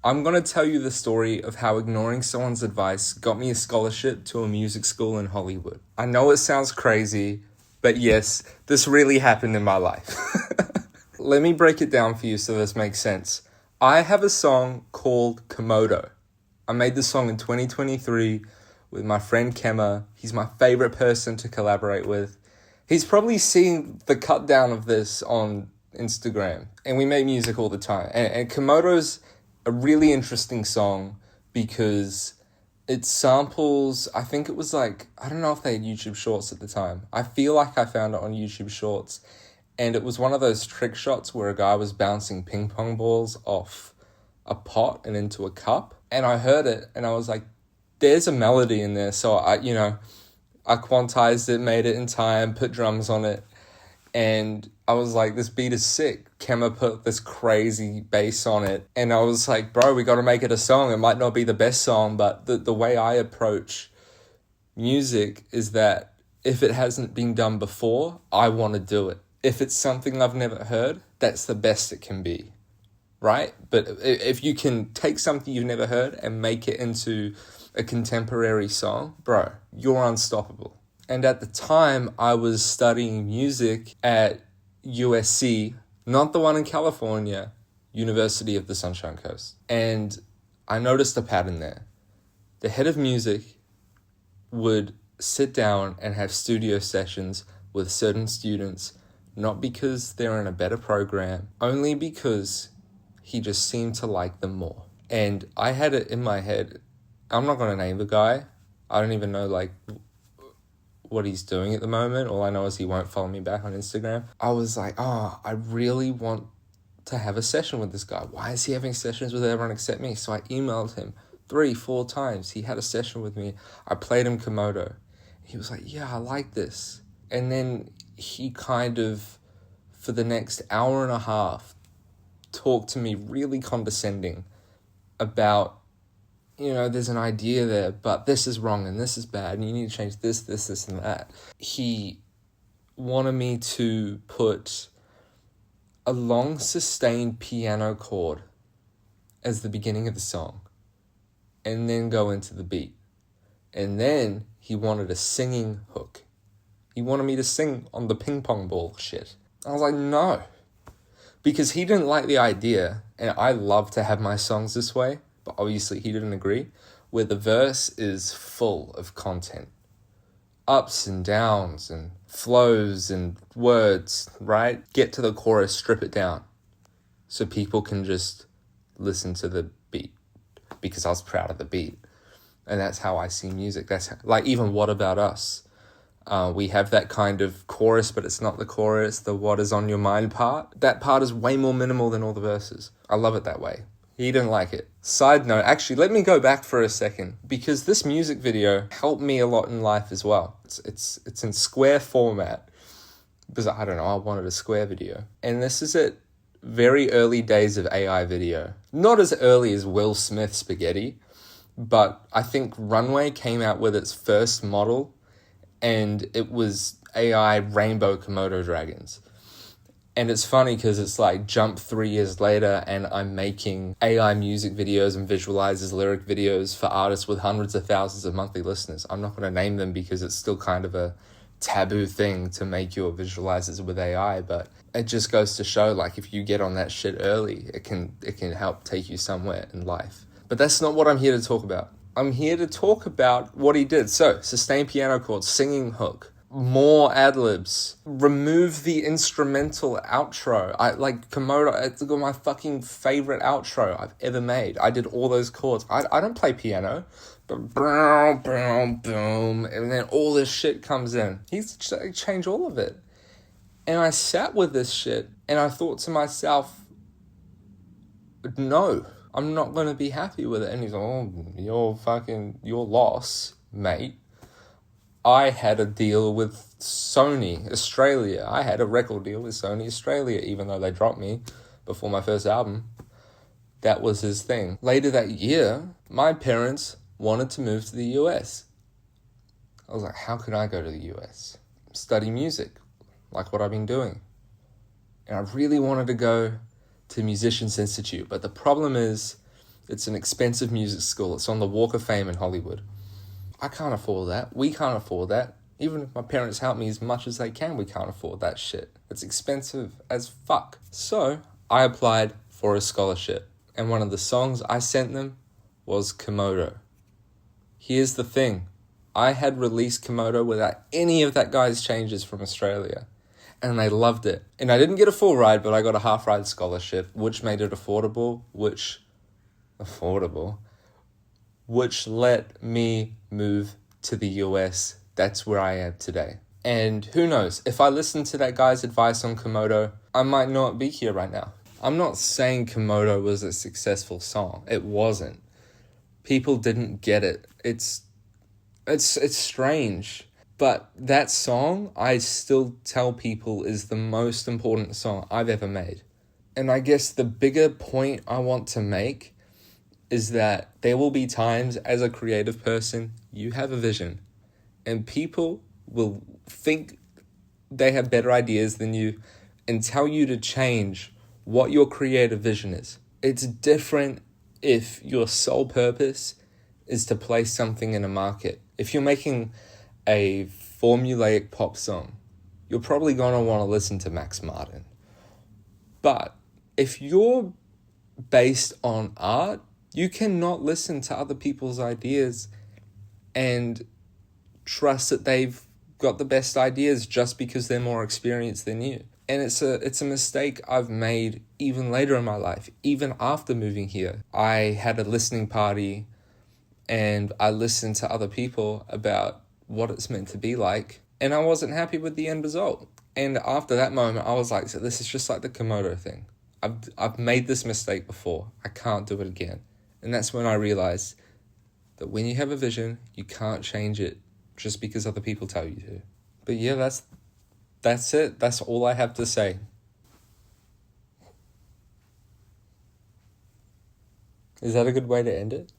I'm going to tell you the story of how ignoring someone's advice got me a scholarship to a music school in Hollywood. I know it sounds crazy, but yes, this really happened in my life. Let me break it down for you so this makes sense. I have a song called Komodo. I made this song in 2023 with my friend Kemmer. He's my favorite person to collaborate with. He's probably seen the cut down of this on Instagram, and we make music all the time. And Komodo's a really interesting song because it samples, I think it was like, I don't know if they had YouTube Shorts at the time. I feel like I found it on YouTube Shorts, and it was one of those trick shots where a guy was bouncing ping pong balls off a pot and into a cup. And I heard it and I was like, there's a melody in there. So I quantized it, made it in time, put drums on it. And I was like, this beat is sick. Kemmer put this crazy bass on it. And I was like, bro, we got to make it a song. It might not be the best song, but the way I approach music is that if it hasn't been done before, I want to do it. If it's something I've never heard, that's the best it can be, right? But if you can take something you've never heard and make it into a contemporary song, bro, you're unstoppable. And at the time, I was studying music at USC, not the one in California, University of the Sunshine Coast. And I noticed a pattern there. The head of music would sit down and have studio sessions with certain students, not because they're in a better program, only because he just seemed to like them more. And I had it in my head, I'm not going to name the guy. I don't even know what he's doing at the moment. All I know is he won't follow me back on Instagram. I was like, I really want to have a session with this guy. Why is he having sessions with everyone except me? So I emailed him 3-4 times. He had a session with me. I played him Komodo. He was like, yeah, I like this. And then he kind of, for the next hour and a half, talked to me really condescending about, there's an idea there, but this is wrong and this is bad and you need to change this, and that. He wanted me to put a long sustained piano chord as the beginning of the song and then go into the beat. And then he wanted a singing hook. He wanted me to sing on the ping pong ball shit. I was like, no. Because he didn't like the idea, and I love to have my songs this way, but obviously he didn't agree, where the verse is full of content. Ups and downs and flows and words, right? Get to the chorus, strip it down, so people can just listen to the beat, because I was proud of the beat. And that's how I see music. That's like even What About Us? We have that kind of chorus, but it's not the chorus, the what is on your mind part. That part is way more minimal than all the verses. I love it that way. He didn't like it. Side note, actually, let me go back for a second, because this music video helped me a lot in life as well. It's in square format, because I don't know, I wanted a square video. And this is at very early days of AI video. Not as early as Will Smith spaghetti, but I think Runway came out with its first model, and it was AI rainbow Komodo dragons. And it's funny because it's like jump 3 years later and I'm making AI music videos and visualizers, lyric videos for artists with hundreds of thousands of monthly listeners. I'm not going to name them because it's still kind of a taboo thing to make your visualizers with AI, but it just goes to show, like, if you get on that shit early, it can help take you somewhere in life. But that's not what I'm here to talk about. I'm here to talk about what he did. So, sustained piano chords, singing hook, more ad-libs, remove the instrumental outro. I like Komodo, it's my fucking favorite outro I've ever made. I did all those chords. I don't play piano, but boom, boom, boom, and then all this shit comes in. He's changed all of it. And I sat with this shit and I thought to myself, no, I'm not going to be happy with it. And he's like, your loss, mate. I had a deal with Sony Australia. I had a record deal with Sony Australia, even though they dropped me before my first album. That was his thing. Later that year, my parents wanted to move to the US. I was like, how could I go to the US? Study music, like what I've been doing. And I really wanted to go to Musicians Institute, but the problem is It's an expensive music school. It's on the Walk of Fame in Hollywood. I can't afford that. We can't afford that. Even if my parents help me as much as they can, we can't afford that shit. It's expensive as fuck. So I applied for a scholarship, and one of the songs I sent them was Komodo. Here's the thing. I had released Komodo without any of that guy's changes from Australia, and they loved it. And I didn't get a full ride, but I got a half ride scholarship, which made it affordable, which let me move to the US. That's where I am today. And who knows, if I listened to that guy's advice on Komodo, I might not be here right now. I'm not saying Komodo was a successful song. It wasn't. People didn't get it. It's strange. But that song, I still tell people, is the most important song I've ever made. And I guess the bigger point I want to make is that there will be times as a creative person, you have a vision, and people will think they have better ideas than you and tell you to change what your creative vision is. It's different if your sole purpose is to place something in a market. If you're making a formulaic pop song, you're probably going to want to listen to Max Martin. But if you're based on art, you cannot listen to other people's ideas and trust that they've got the best ideas just because they're more experienced than you. And it's a mistake I've made even later in my life, even after moving here. I had a listening party and I listened to other people about what it's meant to be like, and I wasn't happy with the end result. And after that moment, I was like, so this is just like the Komodo thing. I've made this mistake before. I can't do it again. And that's when I realized that when you have a vision, you can't change it just because other people tell you to. But yeah, that's it. That's all I have to say. Is that a good way to end it?